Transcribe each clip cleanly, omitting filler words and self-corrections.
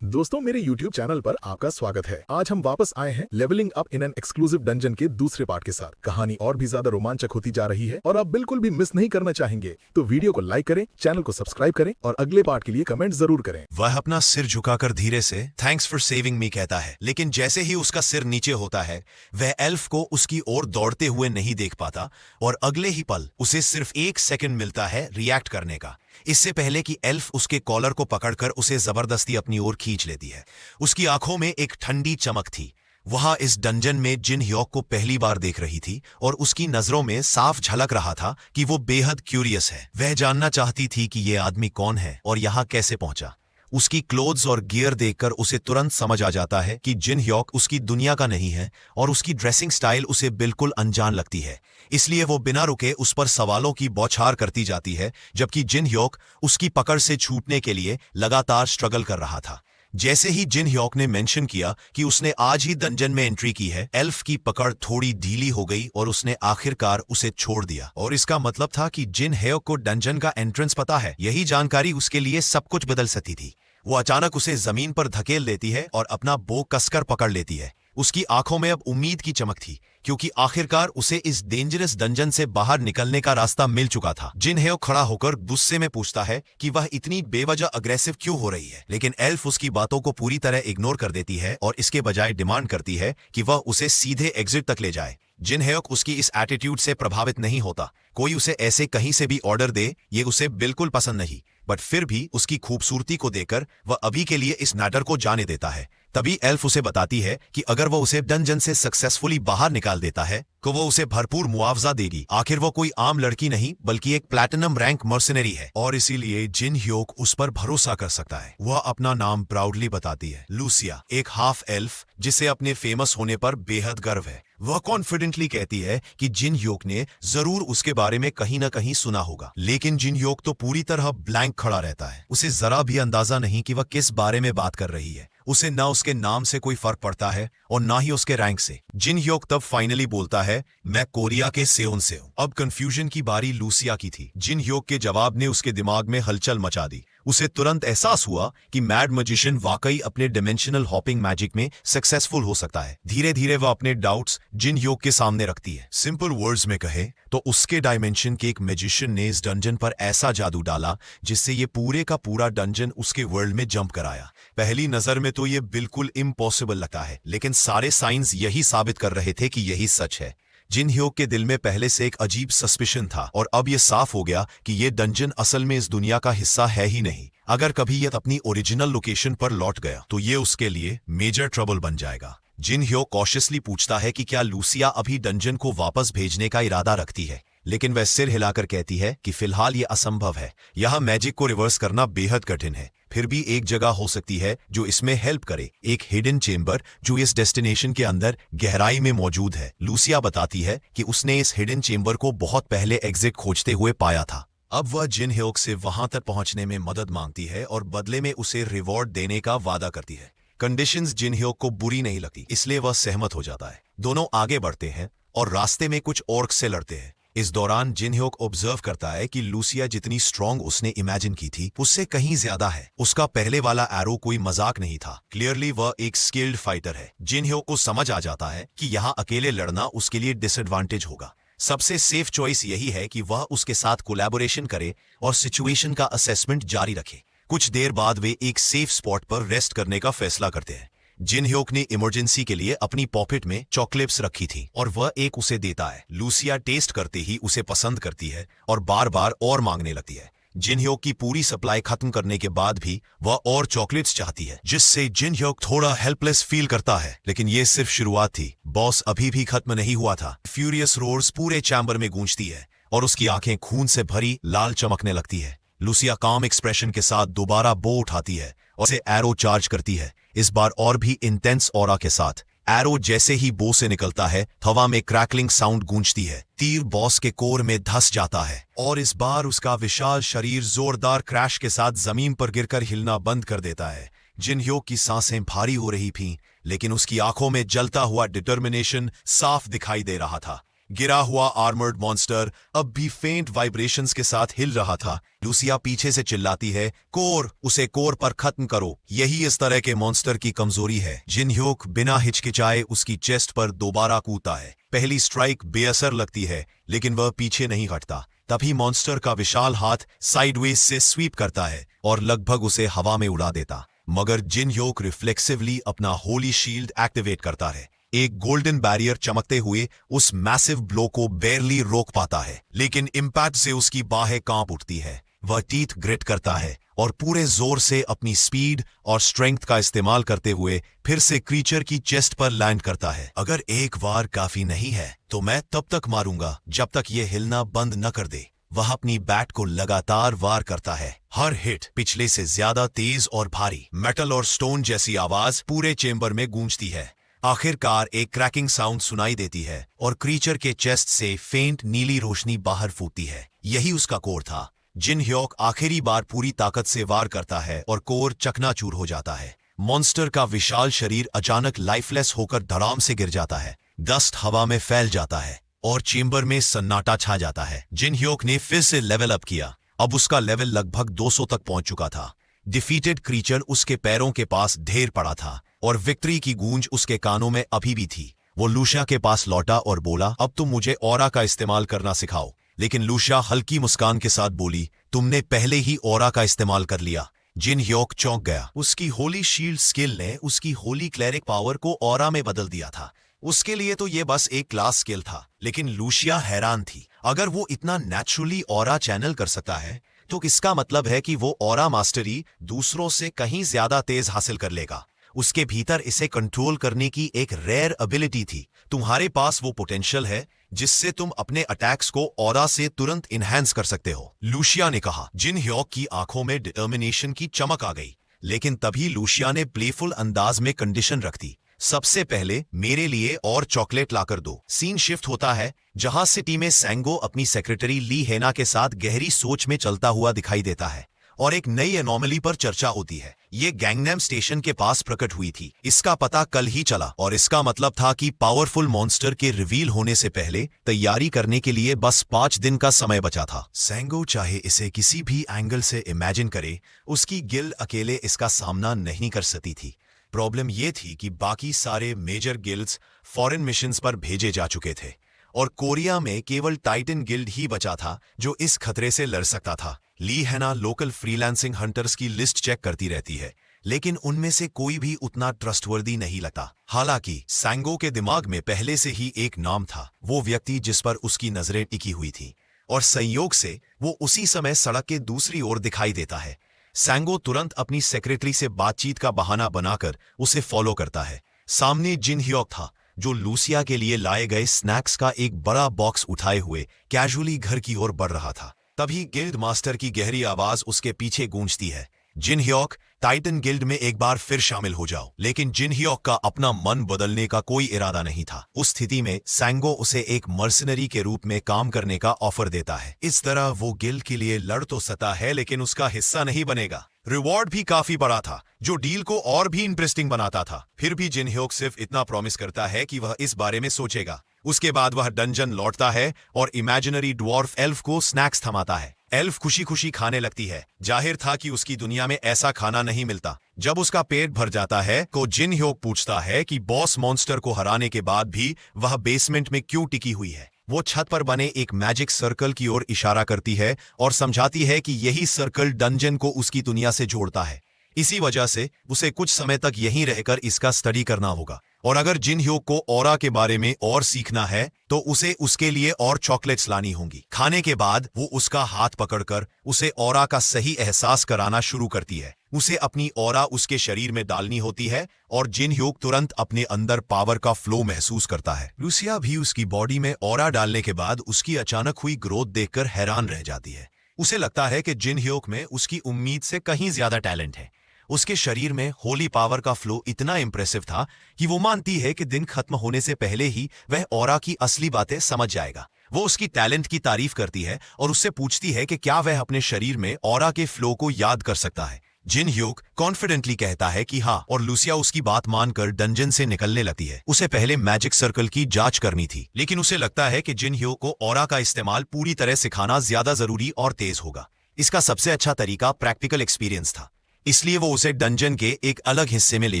दोस्तों मेरे YouTube channel पर आपका स्वागत है। आज हम वापस आए हैं levelling up in an exclusive dungeon के दूसरे पार्ट के साथ। कहानी और भी ज्यादा रोमांचक होती जा रही है और आप बिल्कुल भी मिस नहीं करना चाहेंगे, तो वीडियो को लाइक करें, चैनल को सब्सक्राइब करें और अगले पार्ट के लिए कमेंट जरूर करें। वह अपना सिर झुकाकर धीरे से थैंक्स फॉर सेविंग मी कहता है, लेकिन जैसे ही उसका सिर नीचे होता है वह एल्फ को उसकी ओर दौड़ते हुए नहीं देख पाता और अगले ही पल उसे सिर्फ 1 सेकंड मिलता है रिएक्ट करने का, इससे पहले कि एल्फ उसके कॉलर को पकड़कर उसे जबरदस्ती अपनी ओर खींच लेती है। उसकी आंखों में एक ठंडी चमक थी। वहां इस डंजन में जिन ह्योक को पहली बार देख रही थी और उसकी नजरों में साफ झलक रहा था कि वो बेहद क्यूरियस है। वह जानना चाहती थी कि ये आदमी कौन है और यहां कैसे पहुंचा। उसकी क्लोथ्स और गियर देखकर उसे तुरंत समझ आ जाता है कि जिन ह्योक उसकी दुनिया का नहीं है और उसकी ड्रेसिंग स्टाइल उसे बिल्कुल अनजान लगती है। इसलिए वो बिना रुके उस पर सवालों की बौछार करती जाती है, जबकि जिन ह्योक उसकी पकड़ से छूटने के लिए लगातार स्ट्रगल कर रहा था। जैसे ही जिन ह्योक ने मेंशन किया कि उसने आज ही डंजन में एंट्री की है, एल्फ की पकड़ थोड़ी ढीली हो गई और उसने आखिरकार उसे छोड़ दिया। और इसका मतलब था कि जिन ह्योक को डंजन का एंट्रेंस पता है। यही जानकारी उसके लिए सब कुछ बदल सकती थी। वो अचानक उसे जमीन पर धकेल देती है और अपना बो कसकर पकड़ लेती है। उसकी आंखों में अब उम्मीद की चमक थी, क्योंकि आखिरकार उसे इस डेंजरस डंजन से बाहर निकलने का रास्ता मिल चुका था। जिन ह्योक खड़ा होकर गुस्से में पूछता है कि वह इतनी बेवजह अग्रेसिव क्यों हो रही है, लेकिन एल्फ उसकी बातों को पूरी तरह इग्नोर कर देती है और इसके बजाय डिमांड करती है कि वह उसे सीधे एग्जिट तक ले जाए। जिन ह्योक उसकी इस एटीट्यूड से प्रभावित नहीं होता। कोई उसे ऐसे कहीं से भी ऑर्डर दे, ये उसे बिल्कुल पसंद नहीं, बट फिर भी उसकी खूबसूरती को देखकर वह अभी के लिए इस मैटर को जाने देता है। तभी एल्फ उसे बताती है कि अगर वह उसे डंजन से सक्सेसफुली बाहर निकाल देता है तो वो उसे भरपूर मुआवजा देगी। आखिर वो कोई आम लड़की नहीं बल्कि एक प्लैटिनम रैंक मर्सनरी है और इसीलिए जिन ह्योक उस पर भरोसा कर सकता है। वह अपना नाम प्राउडली बताती है, लूसिया, एक हाफ एल्फ जिसे अपने फेमस होने पर बेहद गर्व है। वह कॉन्फिडेंटली कहती है कि जिन ह्योक ने जरूर उसके बारे में कहीं ना कहीं सुना होगा, लेकिन जिन ह्योक तो पूरी तरह ब्लैंक खड़ा रहता है। उसे जरा भी अंदाजा नहीं कि वह किस बारे में बात कर रही है। उसे ना उसके नाम से कोई फर्क पड़ता है और ना ही उसके रैंक से। जिन ह्योक तब फाइनली बोलता है, मैं कोरिया के सेउन से हूं। अब कंफ्यूजन की बारी लूसिया की थी। जिन ह्योक के जवाब ने उसके दिमाग में हलचल मचा दी। उसे तुरंत एहसास हुआ कि मैड मैजिशियन वाकई अपने डिमेंशनल हॉपिंग मैजिक में सक्सेसफुल हो सकता है। धीरे धीरे वह अपने डाउट्स जिन ह्योक के सामने रखती है। सिंपल वर्ड्स में कहे तो उसके डायमेंशन के एक मैजिशियन ने इस डंजन पर ऐसा जादू डाला जिससे ये पूरे का पूरा डंजन उसके वर्ल्ड में जंप कराया। पहली नजर में तो ये बिल्कुल इम्पॉसिबल लगता है, लेकिन सारे साइंस यही साबित कर रहे थे कि यही सच है। जिन ह्योक के दिल में पहले से एक अजीब सस्पिशन था और अब यह साफ हो गया कि यह डंजन असल में इस दुनिया का हिस्सा है ही नहीं। अगर कभी यह अपनी ओरिजिनल लोकेशन पर लौट गया तो ये उसके लिए मेजर ट्रबल बन जाएगा। जिन ह्योक कॉशियसली पूछता है कि क्या लूसिया अभी डंजन को वापस भेजने का इरादा रखती है, लेकिन वह सिर हिलाकर कहती है कि फिलहाल यह असंभव है। यह मैजिक को रिवर्स करना बेहद कठिन है। फिर भी एक जगह हो सकती है जो इसमें हेल्प करे, एक हिडन चेंबर जो इस डेस्टिनेशन के अंदर गहराई में मौजूद है। लूसिया बताती है कि उसने इस हिडन चेंबर को बहुत पहले एग्जिट खोजते हुए पाया था। अब वह जिन ह्योक से वहां तक पहुंचने में मदद मांगती है और बदले में उसे रिवॉर्ड देने का वादा करती है। कंडीशंस जिन ह्योक को बुरी नहीं लगती, इसलिए वह सहमत हो जाता है। दोनों आगे बढ़ते हैं और रास्ते में कुछ ऑर्क्स से लड़ते हैं। इस दौरान जिन ह्योक ऑब्जर्व करता है कि लूसिया जितनी स्ट्रांग उसने इमेजिन की थी उससे कहीं ज्यादा है। उसका पहले वाला एरो कोई मजाक नहीं था। क्लियरली वह एक स्किल्ड फाइटर है। जिन ह्योक को समझ आ जाता है कि यहाँ अकेले लड़ना उसके लिए डिसएडवांटेज होगा। सबसे सेफ चॉइस यही है कि वह उसके साथ कोलैबोरेशन करे और सिचुएशन का असेसमेंट जारी रखे। कुछ देर बाद वे एक सेफ स्पॉट पर रेस्ट करने का फैसला करते हैं। जिन ह्योक ने इमरजेंसी के लिए अपनी पॉकेट में चॉकलेट्स रखी थी और वह एक उसे देता है। लूसिया टेस्ट करते ही उसे पसंद करती है और बार बार और मांगने लगती है। जिन ह्योक की पूरी सप्लाई खत्म करने के बाद भी वह और चॉकलेट्स चाहती है, जिससे जिन ह्योक थोड़ा हेल्पलेस फील करता है। लेकिन ये सिर्फ शुरुआत थी, बॉस अभी भी खत्म नहीं हुआ था। फ्यूरियस रोर्स पूरे चैम्बर में गूंजती है और उसकी आंखें खून से भरी लाल चमकने लगती है। लूसिया काम एक्सप्रेशन के साथ दोबारा बो उठाती है और उसे एरो चार्ज करती है, इस बार और भी इंटेंस ऑरा के साथ। एरो जैसे ही बो से निकलता है, हवा में क्रैकलिंग साउंड गूंजती है। तीर बॉस के कोर में धंस जाता है और इस बार उसका विशाल शरीर जोरदार क्रैश के साथ जमीन पर गिरकर हिलना बंद कर देता है। जिन ह्योक की सांसें भारी हो रही थीं, लेकिन उसकी आंखों में जलता हुआ डिटर्मिनेशन साफ दिखाई दे रहा था। गिरा हुआ आर्मर्ड मॉन्स्टर अब भी फेंट वाइब्रेशंस के साथ हिल रहा था। लूसिया पीछे से चिल्लाती है, कोर, उसे कोर पर खत्म करो। यही इस तरह के मॉन्स्टर की कमजोरी है। जिन ह्योक बिना हिचकिचाए उसकी चेस्ट पर दोबारा कूदता है। पहली स्ट्राइक बेअसर लगती है, लेकिन वह पीछे नहीं हटता। तभी मॉन्स्टर का विशाल हाथ साइडवेज से स्वीप करता है और लगभग उसे हवा में उड़ा देता। मगर जिन ह्योक रिफ्लेक्सिवली अपना होली शील्ड एक्टिवेट करता है। एक गोल्डन बैरियर चमकते हुए उस मैसिव ब्लो को बेरली रोक पाता है, लेकिन इम्पैक्ट से उसकी बाहें कांप उठती है। वह टीथ ग्रिट करता है और पूरे जोर से अपनी स्पीड और स्ट्रेंथ का इस्तेमाल करते हुए फिर से क्रीचर की चेस्ट पर लैंड करता है। अगर एक बार काफी नहीं है तो मैं तब तक मारूंगा जब तक ये हिलना बंद न कर दे। वह अपनी बैट को लगातार वार करता है। हर हिट पिछले से ज्यादा तेज और भारी। मेटल और स्टोन जैसी आवाज पूरे चेंबर में गूंजती है। आखिरकार एक क्रैकिंग साउंड सुनाई देती है और क्रीचर के चेस्ट से फेंट नीली रोशनी बाहर फूटती है। यही उसका कोर था। जिन ह्योक आखिरी बार पूरी ताकत से वार करता है और कोर चकनाचूर हो जाता है। मॉन्स्टर का विशाल शरीर अचानक लाइफलेस होकर धड़ाम से गिर जाता है। डस्ट हवा में फैल जाता है और चेंबर में सन्नाटा छा जाता है। जिन ह्योक ने फिर से लेवल अप किया। अब उसका लेवल लगभग 200 तक पहुंच चुका था। डिफीटेड क्रीचर उसके पैरों के पास ढेर पड़ा था और विक्ट्री की गूंज उसके कानों में अभी भी थी। वो लूशिया के पास लौटा और बोला, अब तुम मुझे ऑरा का इस्तेमाल करना सिखाओ। लेकिन लूशिया हल्की मुस्कान के साथ बोली, तुमने पहले ही ऑरा का इस्तेमाल कर लिया। जिन ह्योक चौंक गया। उसकी होली शील्ड स्किल ने उसकी होली क्लेरिक पावर को ऑरा में बदल दिया था। उसके लिए तो ये बस एक क्लास स्किल था, लेकिन लूशिया हैरान थी। अगर वो इतना नेचुरली ऑरा चैनल कर सकता है तो इसका मतलब है कि वो ऑरा मास्टरी दूसरों से कहीं ज्यादा तेज हासिल कर लेगा। उसके भीतर इसे कंट्रोल करने की एक रेयर एबिलिटी थी। तुम्हारे पास वो पोटेंशियल है जिससे तुम अपने अटैक्स को ऑरा से तुरंत इनहैंस कर सकते हो, लूशिया ने कहा। जिन ह्योक की आंखों में डिटर्मिनेशन की चमक आ गई, लेकिन तभी लूशिया ने प्लेफुल अंदाज में कंडीशन रख दी। सबसे पहले मेरे लिए और चॉकलेट लाकर दो। सीन शिफ्ट होता है जहां सिटी में सैंगो अपनी सेक्रेटरी ली हेना के साथ गहरी सोच में चलता हुआ दिखाई देता है और एक नई एनोमली पर चर्चा होती है। ये गैंगनैम स्टेशन के पास प्रकट हुई थी। इसका पता कल ही चला और इसका मतलब था कि पावरफुल मॉन्स्टर के रिवील होने से पहले तैयारी करने के लिए बस 5 दिन का समय बचा था। सैंगो चाहे इसे किसी भी एंगल से इमेजिन करे, उसकी गिल्ड अकेले इसका सामना नहीं कर सकती थी। प्रॉब्लम यह थी कि बाकी सारे मेजर गिल्ड्स फॉरेन मिशंस पर भेजे जा चुके थे और कोरिया में केवल टाइटन गिल्ड ही बचा था जो इस खतरे से लड़ सकता था। ली हेना लोकल फ्रीलांसिंग हंटर्स की लिस्ट चेक करती रहती है, लेकिन उनमें से कोई भी उतना ट्रस्टवर्दी नहीं लगता। हालांकि सैंगो के दिमाग में पहले से ही एक नाम था, वो व्यक्ति जिस पर उसकी नजरें टिकी हुई थी, और संयोग से वो उसी समय सड़क के दूसरी ओर दिखाई देता है। सैंगो तुरंत अपनी सेक्रेटरी से बातचीत का बहाना बनाकर उसे फॉलो करता है। सामने जिन ह्योक था, जो लूसिया के लिए लाए गए स्नैक्स का एक बड़ा बॉक्स उठाए हुए कैजुअली घर की ओर बढ़ रहा था। तभी गिल्ड मास्टर की गहरी आवाज उसके पीछे गूंजती है, जिन ह्योक, टाइटन गिल्ड में एक बार फिर शामिल हो जाओ। लेकिन जिन ह्योक का अपना मन बदलने का कोई इरादा नहीं था। उस स्थिति में सैंगो उसे एक मर्सनरी के रूप में काम करने का ऑफर देता है। इस तरह वो गिल्ड के लिए लड़ तो सकता है, लेकिन उसका हिस्सा नहीं बनेगा। रिवॉर्ड भी काफी बड़ा था, जो डील को और भी इंटरेस्टिंग बनाता था। फिर भी जिन ह्योक सिर्फ इतना प्रॉमिस करता है कि वह इस बारे में सोचेगा। उसके बाद वह डंजन लौटता है और इमेजिनरी ड्वार्फ एल्फ को स्नैक्स थमाता है। एल्फ खुशी खुशी खाने लगती है। जाहिर था कि उसकी दुनिया में ऐसा खाना नहीं मिलता। जब उसका पेट भर जाता है तो जिन ह्योक पूछता है कि बॉस मॉन्स्टर को हराने के बाद भी वह बेसमेंट में क्यों टिकी हुई है। वो छत पर बने एक मैजिक सर्कल की ओर इशारा करती है और समझाती है कि यही सर्कल डंजन को उसकी दुनिया से जोड़ता है। इसी वजह से उसे कुछ समय तक यहीं रहकर इसका स्टडी करना होगा, और अगर जिन ह्योक को ऑरा के बारे में और सीखना है तो उसे उसके लिए और चॉकलेट्स लानी होंगी। खाने के बाद वो उसका हाथ पकड़कर उसे ऑरा का सही एहसास कराना शुरू करती है। उसे अपनी ऑरा उसके शरीर में डालनी होती है और जिन ह्योक तुरंत अपने अंदर पावर का फ्लो महसूस करता है। लूसिया भी उसकी बॉडी में ऑरा डालने के बाद उसकी अचानक हुई ग्रोथ देखकर हैरान रह जाती है। उसे लगता है कि जिन ह्योक में उसकी उम्मीद से कहीं ज्यादा टैलेंट है। उसके शरीर में होली पावर का फ्लो इतना इंप्रेसिव था कि वो मानती है कि दिन खत्म होने से पहले ही वह ऑरा की असली बातें समझ जाएगा। वो उसकी टैलेंट की तारीफ करती है और उससे पूछती है कि क्या वह अपने शरीर में ऑरा के फ्लो को याद कर सकता है। जिन ह्योक कॉन्फिडेंटली कहता है कि हाँ, और लूसिया उसकी बात मानकर डंजन से निकलने लगती है। उसे पहले मैजिक सर्कल की जांच करनी थी, लेकिन उसे लगता है कि जिन ह्योक को ऑरा का इस्तेमाल पूरी तरह सिखाना ज्यादा जरूरी और तेज होगा। इसका सबसे अच्छा तरीका प्रैक्टिकल एक्सपीरियंस था, इसलिए वो उसे डंजन के एक अलग हिस्से में ले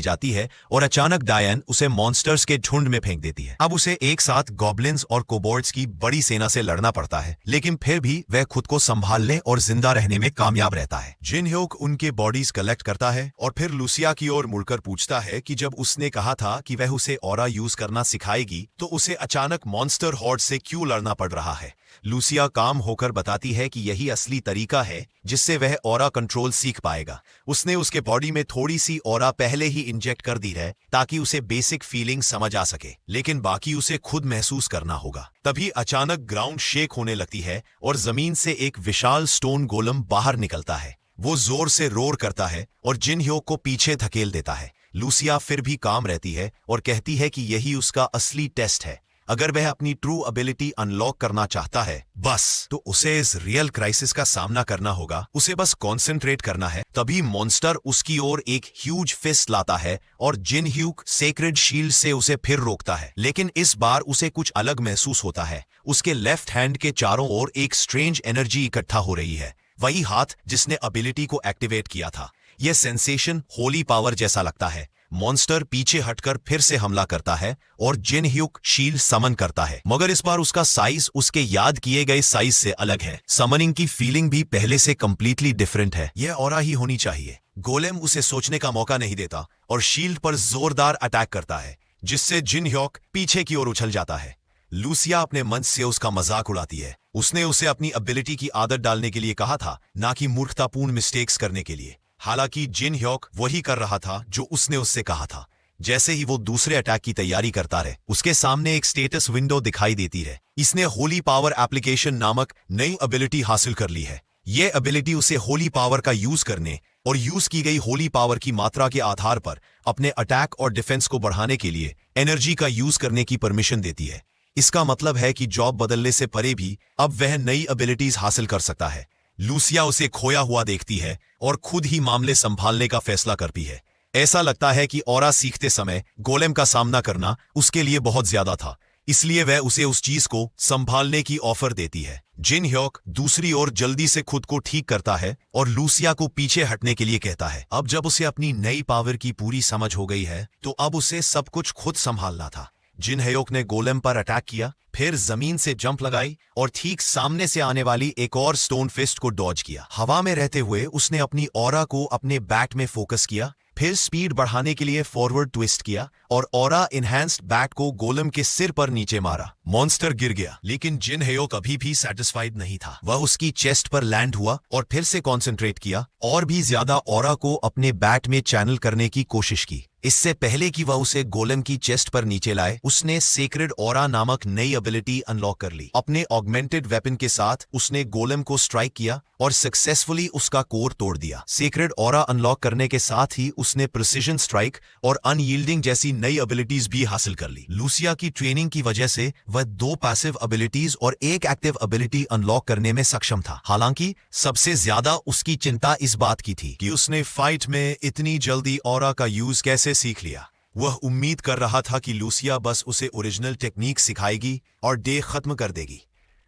जाती है और अचानक डायन उसे मॉन्स्टर्स के झुंड में फेंक देती है। अब उसे एक साथ गॉब्लिन्स और कोबोर्ड्स की बड़ी सेना से लड़ना पड़ता है, लेकिन फिर भी वह खुद को संभालने और जिंदा रहने में कामयाब रहता है। जिन ह्योक उनके बॉडीज कलेक्ट करता है और फिर लूसिया की ओर मुड़कर पूछता है कि जब उसने कहा था कि वह उसे ऑरा यूज करना सिखाएगी, तो उसे अचानक मॉन्स्टर हॉर्ड से क्यों लड़ना पड़ रहा है। लूसिया काम होकर बताती है कि यही असली तरीका है जिससे वह ऑरा कंट्रोल सीख पाएगा। उसने उसके बॉडी में थोड़ी सी ऑरा पहले ही इंजेक्ट कर दी है ताकि उसे बेसिक फीलिंग समझ आ सके, लेकिन बाकी उसे खुद महसूस करना होगा। तभी अचानक ग्राउंड शेक होने लगती है और जमीन से एक विशाल स्टोन गोलम बाहर निकलता है। वो जोर से रोर करता है और जिन ह्योक को पीछे धकेल देता है। लूसिया फिर भी काम रहती है और कहती है कि यही उसका असली टेस्ट है। अगर वह अपनी ट्रू एबिलिटी अनलॉक करना चाहता है बस, तो उसे इस रियल क्राइसिस का सामना करना होगा। उसे बस कॉन्सेंट्रेट करना है। तभी मॉन्स्टर उसकी ओर एक ह्यूज फिस्ट लाता है और जिन ह्यूक सेक्रेड शील्ड से उसे फिर रोकता है, लेकिन इस बार उसे कुछ अलग महसूस होता है। उसके लेफ्ट हैंड के चारों ओर एक स्ट्रेंज एनर्जी इकट्ठा हो रही है, वही हाथ जिसने एबिलिटी को एक्टिवेट किया था। यह सेंसेशन होली पावर जैसा लगता है। मॉन्स्टर पीछे हटकर फिर से हमला करता है और जिन ह्यूक शील्ड समन करता है, मगर इस बार उसका साइज उसके याद किए गए साइज से अलग है। समनिंग की फीलिंग भी पहले से कंप्लीटली डिफरेंट है। यह ऑरा ही होनी चाहिए। गोलेम उसे सोचने का मौका नहीं देता और शील्ड पर जोरदार अटैक करता है, जिससे जिन ह्योक पीछे की ओर उछल जाता है। लूसिया अपने मन से उसका मजाक उड़ाती है। उसने उसे अपनी एबिलिटी की आदत डालने के लिए कहा था, ना कि मूर्खतापूर्ण मिस्टेक्स करने के लिए। हालांकि जिन ह्योक वही कर रहा था जो उसने उससे कहा था। जैसे ही वो दूसरे अटैक की तैयारी करता है, उसके सामने एक स्टेटस विंडो दिखाई देती है। इसने होली पावर एप्लीकेशन नामक नई एबिलिटी हासिल कर ली है। यह एबिलिटी उसे होली पावर का यूज करने और यूज की गई होली पावर की मात्रा के आधार पर अपने अटैक और डिफेंस को बढ़ाने के लिए एनर्जी का यूज करने की परमिशन देती है। इसका मतलब है कि जॉब बदलने से परे भी अब वह नई एबिलिटीज हासिल कर सकता है। लूसिया उसे खोया हुआ देखती है और खुद ही मामले संभालने का फैसला करती है। ऐसा लगता है कि ऑरा सीखते समय गोलेम का सामना करना उसके लिए बहुत ज्यादा था, इसलिए वह उसे उस चीज को संभालने की ऑफर देती है। जिन ह्योक दूसरी ओर जल्दी से खुद को ठीक करता है और लूसिया को पीछे हटने के लिए कहता है। अब जब उसे अपनी नई पावर की पूरी समझ हो गई है, तो अब उसे सब कुछ खुद संभालना था। जिन ह्योक ने गोलेम पर अटैक किया, फिर जमीन से जंप लगाई और ठीक सामने से आने वाली एक और स्टोन फिस्ट को डॉज किया। हवा में रहते हुए उसने अपनी ऑरा को अपने बैट में फोकस किया, फिर स्पीड बढ़ाने के लिए फॉरवर्ड ट्विस्ट किया और ऑरा इनहैंस्ड बैट को गोलम के सिर पर नीचे मारा। मॉन्स्टर गिर गया, लेकिन जिन ह्योक अभी भी सेटिस्फाइड नहीं था। वह उसकी चेस्ट पर लैंड हुआ और फिर से कॉन्सेंट्रेट किया और भी ज्यादा ऑरा को अपने बैट में चैनल करने की कोशिश की। इससे पहले कि वह उसे गोलेम की चेस्ट पर नीचे लाए, उसने सेक्रेड ऑरा नामक नई एबिलिटी अनलॉक कर ली। अपने ऑगमेंटेड वेपन के साथ उसने गोलेम को स्ट्राइक किया और सक्सेसफुली उसका कोर तोड़ दिया। सेक्रेड ऑरा अनलॉक करने के साथ ही उसने प्रिसिजन स्ट्राइक और अनयील्डिंग जैसी नई एबिलिटीज भी हासिल कर ली। लूसिया की ट्रेनिंग की वजह से वह 2 पैसिव एबिलिटीज और एक एक्टिव एबिलिटी अनलॉक करने में सक्षम था। हालांकि सबसे ज्यादा उसकी चिंता इस बात की थी कि उसने फाइट में इतनी जल्दी ऑरा का यूज कैसे सीख लिया। वह उम्मीद कर रहा था कि लूसिया बस उसे ओरिजिनल टेक्निक सिखाएगी और डे खत्म कर देगी,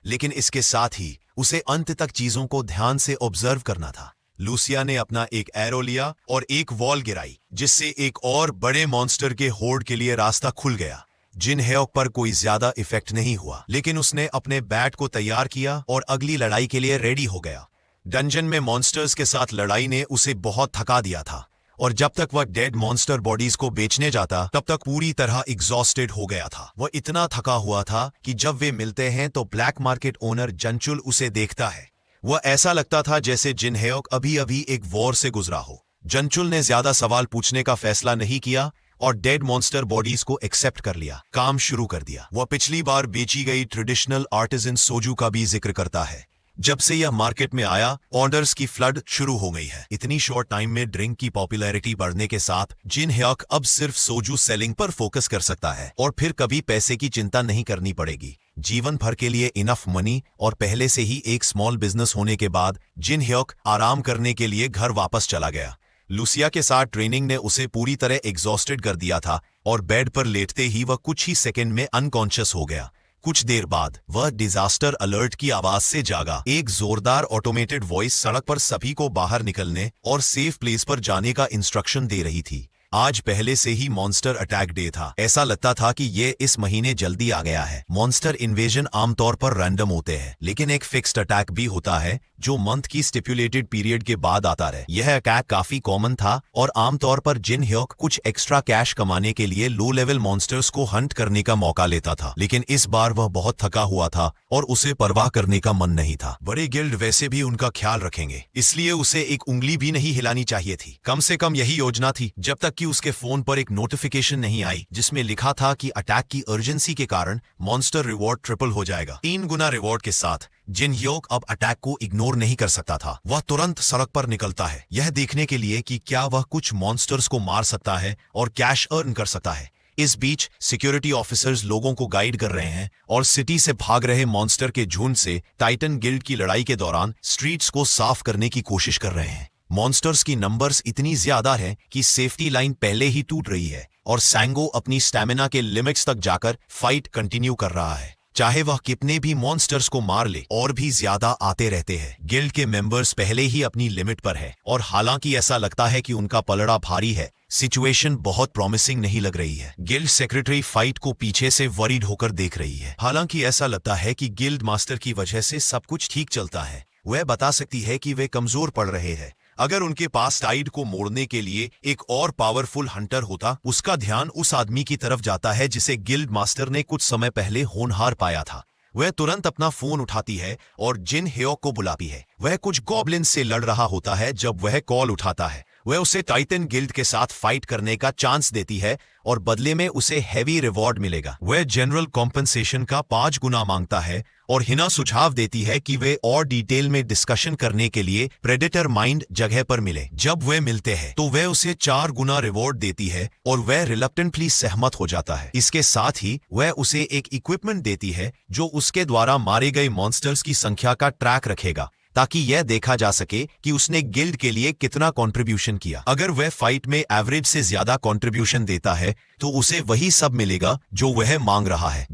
लेकिन इसके साथ ही उसे अंत तक चीजों को ध्यान से ऑब्जर्व करना था। लूसिया ने अपना एक एरो लिया और एक वॉल गिराई, जिससे एक और बड़े मॉन्स्टर के होर्ड के लिए रास्ता खुल गया। जिन ह्योक पर कोई ज्यादा इफेक्ट नहीं हुआ, लेकिन उसने अपने बैट को तैयार किया और अगली लड़ाई के लिए रेडी हो गया। डंजन में मॉन्स्टर्स के साथ लड़ाई ने उसे बहुत थका दिया था और जब तक वह डेड मॉन्स्टर बॉडीज को बेचने जाता, तब तक पूरी तरह एग्जॉस्टेड हो गया था। वह इतना थका हुआ था कि जब वे मिलते हैं तो ब्लैक मार्केट ओनर जंचुल उसे देखता है। वह ऐसा लगता था जैसे जिन ह्योक अभी अभी एक वॉर से गुजरा हो। जंचुल ने ज्यादा सवाल पूछने का फैसला नहीं किया और डेड मॉन्स्टर बॉडीज को एक्सेप्ट कर लिया, काम शुरू कर दिया। वह पिछली बार बेची गई ट्रेडिशनल आर्टिजन सोजू का भी जिक्र करता है। जब से यह मार्केट में आया, ऑर्डर्स की फ्लड शुरू हो गई है। इतनी शॉर्ट टाइम में ड्रिंक की पॉपुलैरिटी बढ़ने के साथ जिन ह्योक अब सिर्फ सोजू सेलिंग पर फोकस कर सकता है और फिर कभी पैसे की चिंता नहीं करनी पड़ेगी। जीवन भर के लिए इनफ मनी और पहले से ही एक स्मॉल बिजनेस होने के बाद जिन ह्योक आराम करने के लिए घर वापस चला गया। लूसिया के साथ ट्रेनिंग ने उसे पूरी तरह एग्जॉस्टेड कर दिया था और बेड पर लेटते ही वह कुछ ही सेकंड में अनकॉन्शियस हो गया। कुछ देर बाद वह डिजास्टर अलर्ट की आवाज से जागा। एक जोरदार ऑटोमेटेड वॉइस सड़क पर सभी को बाहर निकलने और सेफ प्लेस पर जाने का इंस्ट्रक्शन दे रही थी। आज पहले से ही मॉन्स्टर अटैक डे था। ऐसा लगता था कि ये इस महीने जल्दी आ गया है। मॉन्स्टर इन्वेजन आमतौर पर रैंडम होते हैं, लेकिन एक फिक्स्ड अटैक भी होता है जो मंथ की स्टिपुलेटेड पीरियड के बाद आता रहे। यह अटैक काफी कॉमन था और आमतौर पर जिन ह्योक कुछ एक्स्ट्रा कैश कमाने के लिए लो लेवल मॉन्स्टर्स को हंट करने का मौका लेता था। लेकिन इस बार वह बहुत थका हुआ था और उसे परवाह करने का मन नहीं था। बड़े गिल्ड वैसे भी उनका ख्याल रखेंगे, इसलिए उसे एक उंगली भी नहीं हिलानी चाहिए थी। कम से कम यही योजना थी, जब तक कि उसके फोन पर एक नोटिफिकेशन नहीं आई जिसमें लिखा था कि अटैक की अर्जेंसी के कारण मॉन्स्टर रिवॉर्ड ट्रिपल हो जाएगा। 3 गुना रिवॉर्ड के साथ जिन ह्योक अब अटैक को इग्नोर नहीं कर सकता था। वह तुरंत सड़क पर निकलता है, यह देखने के लिए कि क्या वह कुछ मॉन्स्टर्स को मार सकता है और कैश अर्न कर सकता है। इस बीच सिक्योरिटी ऑफिसर्स लोगों को गाइड कर रहे हैं और सिटी से भाग रहे मॉन्स्टर के झुंड से टाइटन गिल्ड की लड़ाई के दौरान स्ट्रीट्स को साफ करने की कोशिश कर रहे हैं। मॉन्स्टर्स की नंबर्स इतनी ज्यादा है कि सेफ्टी लाइन पहले ही टूट रही है और सैंगो अपनी स्टैमिना के लिमिट्स तक जाकर फाइट कंटिन्यू कर रहा है। चाहे वह कितने भी मॉन्स्टर्स को मार ले, और भी ज्यादा आते रहते हैं। गिल्ड के मेंबर्स पहले ही अपनी लिमिट पर है और हालांकि ऐसा लगता है कि उनका पलड़ा भारी है, सिचुएशन बहुत प्रॉमिसिंग नहीं लग रही है। गिल्ड सेक्रेटरी फाइट को पीछे से वरीड होकर देख रही है। हालांकि ऐसा लगता है कि गिल्ड मास्टर की वजह से सब कुछ ठीक चलता है। वह बता सकती है कि वे कमजोर पड़ रहे हैं। अगर उनके पास टाइड को मोड़ने के लिए एक और पावरफुल हंटर होता, उसका ध्यान उस आदमी की तरफ जाता है जिसे गिल्ड मास्टर ने कुछ समय पहले होनहार पाया था। वह तुरंत अपना फोन उठाती है और जिन ह्योक को बुलाती है। वह कुछ गॉब्लिन से लड़ रहा होता है। जब वह कॉल उठाता है, वह उसे टाइटन गिल्ड के साथ फाइट करने का चांस देती है और बदले में उसे हैवी रिवॉर्ड मिलेगा। वह जनरल कॉम्पनसेशन का 5 गुना मांगता है और हिना सुझाव देती है कि वे और डिटेल में डिस्कशन करने के लिए प्रेडेटर माइंड जगह पर मिले। जब वे मिलते हैं तो वह उसे 4 गुना रिवॉर्ड देती है और वह रिलक्टेंटली सहमत हो जाता है। इसके साथ ही वह उसे एक इक्विपमेंट देती है जो उसके द्वारा मारे गए मॉन्स्टर्स की संख्या का ट्रैक रखेगा, ताकि यह देखा जा सके कि उसने गिल्ड के लिए कितना कंट्रीब्यूशन किया। अगर वह फाइट में एवरेज से ज्यादा कंट्रीब्यूशन देता है तो उसे वही सब मिलेगा जो वह मांग रहा है।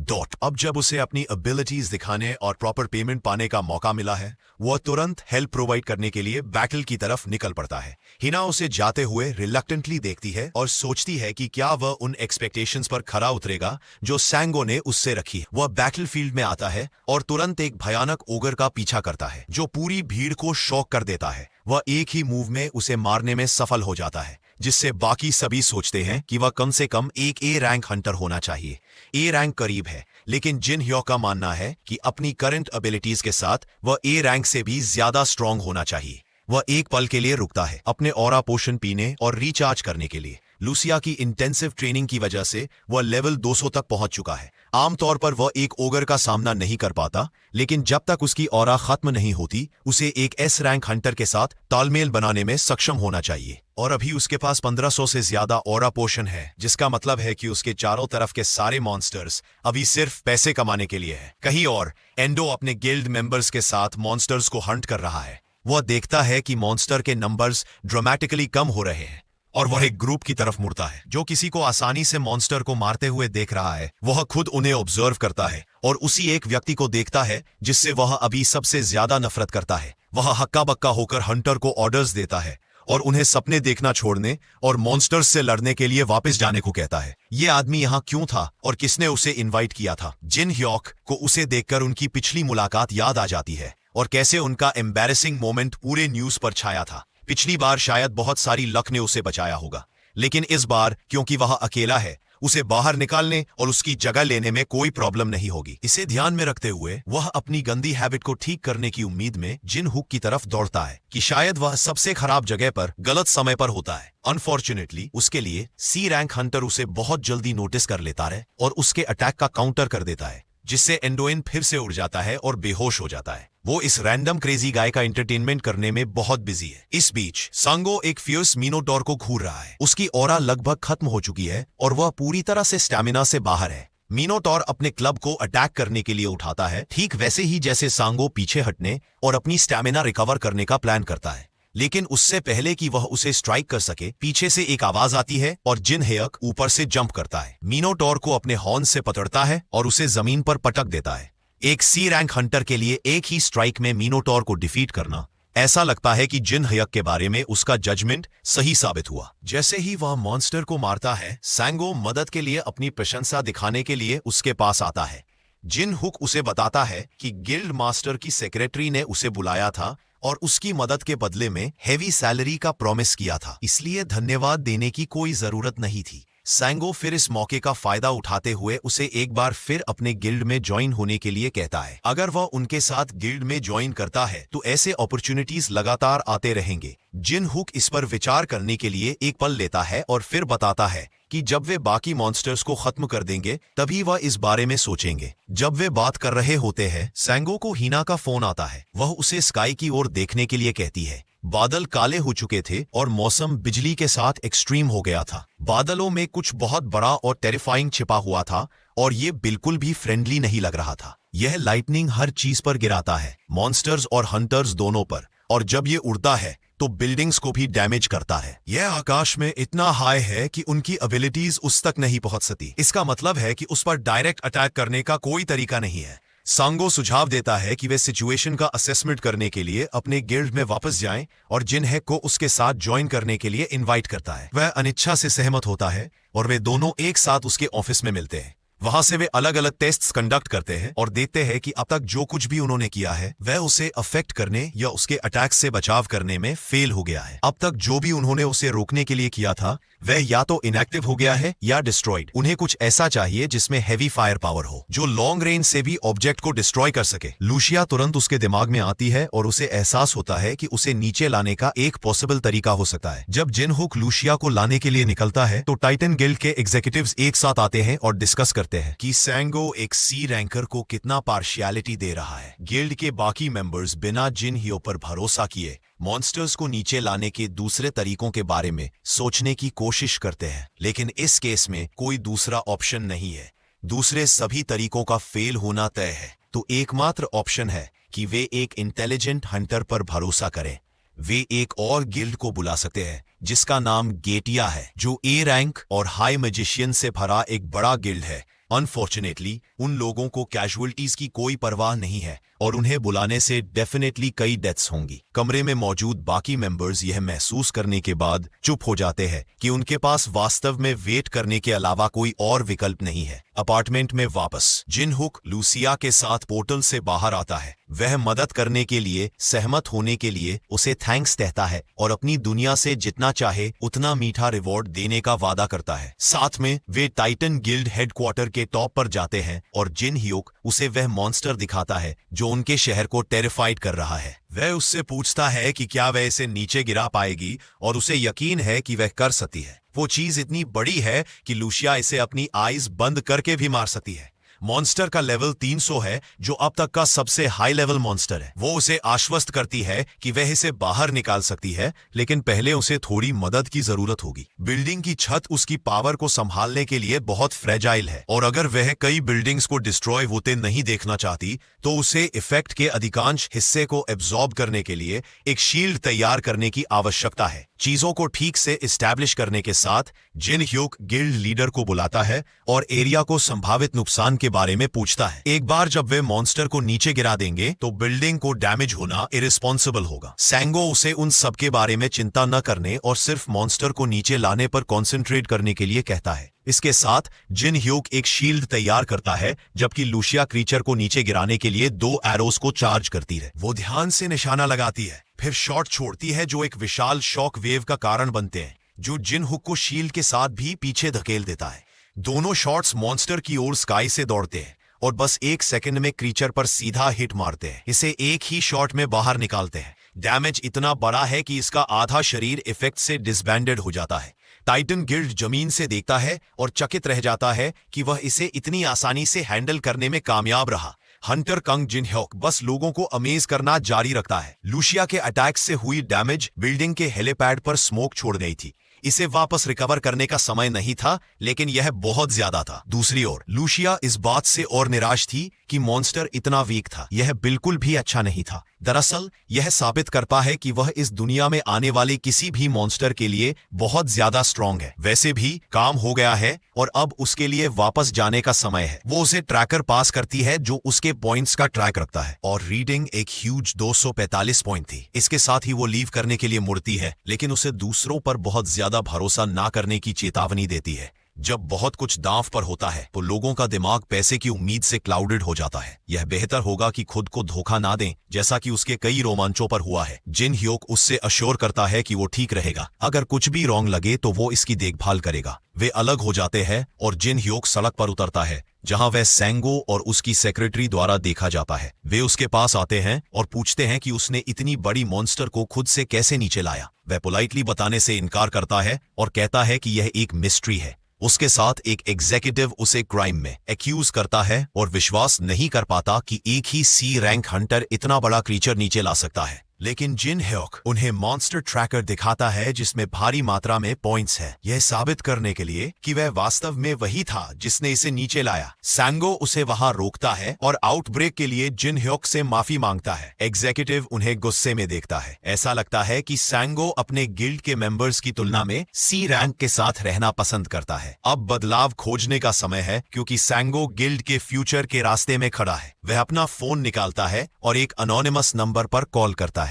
अब जब उसे अपनी एबिलिटीज दिखाने और प्रॉपर पेमेंट पाने का मौका मिला है, वह तुरंत हेल्प प्रोवाइड करने के लिए बैटल की तरफ निकल पड़ता है। हिना उसे जाते हुए रिलक्टेंटली देखती है और सोचती है कि क्या वह उन एक्सपेक्टेशंस पर खरा उतरेगा जो सैंगो ने उससे रखी। वह बैटलफील्ड में आता है और तुरंत एक भयानक ओगर का पीछा करता है जो पूरी भीड़ को शॉक कर देता है। वह एक ही मूव में उसे मारने में सफल हो जाता है, जिससे बाकी सभी सोचते हैं कि वह कम से कम एक ए रैंक हंटर होना चाहिए। ए रैंक करीब है, लेकिन जिन ह्योक का मानना है कि अपनी करंट एबिलिटीज के साथ वह ए रैंक से भी ज्यादा स्ट्रांग होना चाहिए। वह एक पल के लिए रुकता है अपने ऑरा पोशन पीने और रिचार्ज करने के लिए। लूसिया की इंटेंसिव ट्रेनिंग की वजह से वह लेवल 200 तक पहुंच चुका है। आमतौर पर वह एक ओगर का सामना नहीं कर पाता, लेकिन जब तक उसकी ऑरा खत्म नहीं होती, उसे एक एस रैंक हंटर के साथ तालमेल बनाने में सक्षम होना चाहिए। और अभी उसके पास 1500 से ज्यादा ऑरा पोशन है, जिसका मतलब है कि उसके चारों तरफ के सारे मॉन्स्टर्स अभी सिर्फ पैसे कमाने के लिए है। कहीं और एंडो अपने गिल्ड मेंबर्स के साथ मॉन्स्टर्स को हंट कर रहा है। वह देखता है कि मॉन्स्टर के नंबर्स ड्रामेटिकली कम हो रहे हैं और वह एक ग्रुप की तरफ मुड़ता है जो किसी को आसानी से मॉन्स्टर को मारते हुए देख रहा है। वह खुद उन्हें ऑब्जर्व करता है और उसी एक व्यक्ति को देखता है जिससे वह अभी सबसे ज्यादा नफरत करता है। वह हक्का बक्का होकर हंटर को ऑर्डर्स देता है और उन्हें सपने देखना छोड़ने और मॉन्स्टर्स से लड़ने के लिए वापस जाने को कहता है। ये आदमी यहाँ क्यों था और किसने उसे इनवाइट किया था? जिन ह्योक को उसे देखकर उनकी पिछली मुलाकात याद आ जाती है और कैसे उनका एम्बैरेसिंग मोमेंट पूरे न्यूज पर छाया था। पिछली बार शायद बहुत सारी लक ने उसे बचाया होगा, लेकिन इस बार क्योंकि वह अकेला है, उसे बाहर निकालने और उसकी जगह लेने में कोई प्रॉब्लम नहीं होगी। इसे ध्यान में रखते हुए वह अपनी गंदी हैबिट को ठीक करने की उम्मीद में जिन हुक की तरफ दौड़ता है कि शायद वह सबसे खराब जगह पर गलत समय पर होता है। अनफॉर्चुनेटली उसके लिए सी रैंक हंटर उसे बहुत जल्दी नोटिस कर लेता है और उसके अटैक का काउंटर कर देता है, जिससे एंडोइन फिर से उड़ जाता है और बेहोश हो जाता है। वो इस रैंडम क्रेजी गाय का एंटरटेनमेंट करने में बहुत बिजी है। इस बीच सांगो एक फियर्स मिनोटॉर को घूर रहा है। उसकी ऑरा लगभग खत्म हो चुकी है और वह पूरी तरह से स्टैमिना से बाहर है। मिनोटॉर अपने क्लब को अटैक करने के लिए उठाता है, ठीक वैसे ही जैसे सांगो पीछे हटने और अपनी स्टैमिना रिकवर करने का प्लान करता है। लेकिन उससे पहले कि वह उसे स्ट्राइक कर सके, पीछे से एक आवाज आती है और जिन हेयक ऊपर से जंप करता है, मिनोटॉर को अपने हॉर्न से पकड़ता है और उसे जमीन पर पटक देता है। एक सी रैंक हंटर के लिए एक ही स्ट्राइक में मिनोटॉर को डिफीट करना, ऐसा लगता है कि जिन हेयक के बारे में उसका जजमेंट सही साबित हुआ। जैसे ही वह मॉन्स्टर को मारता है, सैंगो मदद के लिए अपनी प्रशंसा दिखाने के लिए उसके पास आता है। जिन हुक उसे बताता है कि गिल्ड मास्टर की सेक्रेटरी ने उसे बुलाया था और उसकी मदद के बदले में हेवी सैलरी का प्रॉमिस किया था, इसलिए धन्यवाद देने की कोई जरूरत नहीं थी। सैंगो फिर इस मौके का फायदा उठाते हुए उसे एक बार फिर अपने गिल्ड में ज्वाइन होने के लिए कहता है। अगर वह उनके साथ गिल्ड में ज्वाइन करता है तो ऐसे अपॉर्चुनिटीज लगातार आते रहेंगे। जिन हुक इस पर विचार करने के लिए एक पल लेता है और फिर बताता है कि जब वे बाकी मॉन्स्टर्स को खत्म कर देंगे तभी वह इस बारे में सोचेंगे। जब वे बात कर रहे होते हैं, सैंगो को हीना का फोन आता है। वह उसे स्काई की ओर देखने के लिए कहती है। बादल काले हो चुके थे और मौसम बिजली के साथ एक्सट्रीम हो गया था। बादलों में कुछ बहुत बड़ा और टेरिफाइंग छिपा हुआ था और ये बिल्कुल भी फ्रेंडली नहीं लग रहा था। यह लाइटनिंग हर चीज पर गिराता है, मॉन्स्टर्स और हंटर्स दोनों पर, और जब ये उड़ता है तो बिल्डिंग्स को भी डैमेज करता है। यह आकाश में इतना हाई है कि उनकी एबिलिटीज उस तक नहीं पहुंच सकती। इसका मतलब है कि उस पर डायरेक्ट अटैक करने का कोई तरीका नहीं है। सांगो सुझाव देता है कि वे सिचुएशन का असेसमेंट करने के लिए अपने गिल्ड में वापस जाएं और जिन हेक को उसके साथ ज्वाइन करने के लिए इनवाइट करता है। वह अनिच्छा से सहमत होता है और वे दोनों एक साथ उसके ऑफिस में मिलते हैं। वहां से वे अलग अलग टेस्ट्स कंडक्ट करते हैं और देखते हैं कि अब तक जो कुछ भी उन्होंने किया है वह उसे अफेक्ट करने या उसके अटैक से बचाव करने में फेल हो गया है। अब तक जो भी उन्होंने उसे रोकने के लिए किया था वह या तो इनएक्टिव हो गया है या डिस्ट्रॉयड। उन्हें कुछ ऐसा चाहिए जिसमें हैवी फायर पावर हो, जो लॉन्ग रेंज से भी ऑब्जेक्ट को डिस्ट्रॉय कर सके। लूशिया तुरंत उसके दिमाग में आती है और उसे एहसास होता है कि उसे नीचे लाने का एक पॉसिबल तरीका हो सकता है। जब जिन हुक लूशिया को लाने के लिए निकलता है तो टाइटन गिल्ड के एग्जीक्यूटिव्स एक साथ आते हैं और डिस्कस करते हैं कि सैंगो एक सी रैंकर को कितना पार्शियलिटी दे रहा है। गिल्ड के बाकी मेंबर्स बिना जिन हियो पर भरोसा किए मॉन्स्टर्स को नीचे लाने के दूसरे तरीकों के बारे में सोचने की कोशिश करते हैं, लेकिन इस केस में कोई दूसरा ऑप्शन नहीं है। दूसरे सभी तरीकों का फेल होना तय है, तो एकमात्र ऑप्शन है कि वे एक इंटेलिजेंट हंटर पर भरोसा करें। वे एक और गिल्ड को बुला सकते हैं जिसका नाम गेटिया है, जो ए रैंक और हाई मैजिशियन से भरा एक बड़ा गिल्ड है। अनफॉर्चुनेटली उन लोगों को कैजुअलिटीज की कोई परवाह नहीं है और उन्हें बुलाने से डेफिनेटली कई डेथ्स होंगी। कमरे में मौजूद बाकी मेंबर्स यह महसूस करने के बाद चुप हो जाते हैं कि उनके पास वास्तव में वेट करने के अलावा कोई और विकल्प नहीं है। अपार्टमेंट में वापस जिन हुक लूसिया के साथ पोर्टल से बाहर आता है। वह मदद करने के लिए सहमत होने के लिए उसे थैंक्स कहता है और अपनी दुनिया से जितना चाहे उतना मीठा रिवॉर्ड देने का वादा करता है। साथ में वे टाइटन गिल्ड हेडक्वार्टर के टॉप पर जाते हैं और जिन हियोक उसे वह मॉन्स्टर दिखाता है जो उनके शहर को टेरिफाइड कर रहा है। वह उससे पूछता है कि क्या वह इसे नीचे गिरा पाएगी और उसे यकीन है कि वह कर सकती है। वो चीज इतनी बड़ी है कि लूशिया इसे अपनी आईज बंद करके भी मार सकती है। मॉन्स्टर का लेवल 300 है, जो अब तक का सबसे हाई लेवल मॉन्स्टर है। वो उसे आश्वस्त करती है कि वह इसे बाहर निकाल सकती है, लेकिन पहले उसे थोड़ी मदद की जरूरत होगी। बिल्डिंग की छत उसकी पावर को संभालने के लिए बहुत फ्रेजाइल है और अगर वह कई बिल्डिंग्स को डिस्ट्रॉय होते नहीं देखना चाहती तो उसे इफेक्ट के अधिकांश हिस्से को एब्जॉर्ब करने के लिए एक शील्ड तैयार करने की आवश्यकता है। चीजों को ठीक से इस्टेब्लिश करने के साथ जिन ह्यूक गिल्ड लीडर को बुलाता है और एरिया को संभावित नुकसान के बारे में पूछता है। एक बार जब वे मॉन्स्टर को नीचे गिरा देंगे तो बिल्डिंग को डैमेज होना इरिस्पॉन्सिबल होगा। सैंगो उसे उन सब के बारे में चिंता न करने और सिर्फ मॉन्स्टर को नीचे लाने पर कॉन्सेंट्रेट करने के लिए कहता है। इसके साथ जिन ह्यूक एक शील्ड तैयार करता है, जबकि लूशिया क्रीचर को नीचे गिराने के लिए 2 एरोस को चार्ज करती है। वो ध्यान से निशाना लगाती है, फिर शॉट छोड़ती है जो एक विशाल शॉक वेव का कारण बनते हैं, जो जिन हुक को शील्ड के साथ भी पीछे धकेल देता है। दोनों शॉट्स मॉन्स्टर की ओर स्काई से दौड़ते हैं और बस 1 सेकंड में क्रीचर पर सीधा हिट मारते हैं। इसे एक ही शॉट में बाहर निकालते हैं। डैमेज इतना बड़ा है कि इसका आधा शरीर इफेक्ट से डिसबैंडेड हो जाता है। टाइटन गिल्ड जमीन से देखता है और चकित रह जाता है कि वह इसे इतनी आसानी से हैंडल करने में कामयाब रहा। हंटर कंग जिन ह्यूक बस लोगों को अमेज करना जारी रखता है। लूशिया के अटैक से हुई डैमेज बिल्डिंग के हेलीपैड पर स्मोक छोड़ गई थी। इसे वापस रिकवर करने का समय नहीं था, लेकिन यह बहुत ज्यादा था। दूसरी ओर लूशिया इस बात से और निराश थी कि मॉन्स्टर इतना वीक था। यह बिल्कुल भी अच्छा नहीं था। दरअसल यह साबित करता है कि वह इस दुनिया में आने वाले किसी भी मॉन्स्टर के लिए बहुत ज्यादा स्ट्रांग है। वैसे भी काम हो गया है और अब उसके लिए वापस जाने का समय है। वो उसे ट्रैकर पास करती है जो उसके पॉइंट्स का ट्रैक रखता है और रीडिंग एक ह्यूज 245 पॉइंट थी। इसके साथ ही वो लीव करने के लिए मुड़ती है, लेकिन उसे दूसरों पर बहुत ज्यादा भरोसा ना करने की चेतावनी देती है। जब बहुत कुछ दांव पर होता है तो लोगों का दिमाग पैसे की उम्मीद से क्लाउडेड हो जाता है। यह बेहतर होगा कि खुद को धोखा ना दें, जैसा कि उसके कई रोमांचों पर हुआ है। जिन ह्योक उससे अश्योर करता है कि वो ठीक रहेगा, अगर कुछ भी रॉन्ग लगे तो वो इसकी देखभाल करेगा। वे अलग हो जाते हैं और जिन ह्योक सड़क पर उतरता है जहां वह सैंगो और उसकी सेक्रेटरी द्वारा देखा जाता है। वे उसके पास आते हैं और पूछते हैं कि उसने इतनी बड़ी मॉन्स्टर को खुद से कैसे नीचे लाया। वह पोलाइटली बताने से इनकार करता है और कहता है कि यह एक मिस्ट्री है। उसके साथ एक एग्जीक्यूटिव उसे क्राइम में एक्यूज करता है और विश्वास नहीं कर पाता कि एक ही सी रैंक हंटर इतना बड़ा क्रीचर नीचे ला सकता है। लेकिन जिन ह्योक उन्हें मॉन्स्टर ट्रैकर दिखाता है जिसमें भारी मात्रा में पॉइंट्स है, यह साबित करने के लिए कि वह वास्तव में वही था जिसने इसे नीचे लाया। सैंगो उसे वहां रोकता है और आउटब्रेक के लिए जिन ह्योक से माफी मांगता है। एग्जीक्यूटिव उन्हें गुस्से में देखता है। ऐसा लगता है कि सैंगो अपने गिल्ड के मेंबर्स की तुलना में सी रैंक के साथ रहना पसंद करता है। अब बदलाव खोजने का समय है, क्योंकि सैंगो गिल्ड के फ्यूचर के रास्ते में खड़ा है। वह अपना फोन निकालता है और एक अनोनिमस नंबर पर कॉल करता है।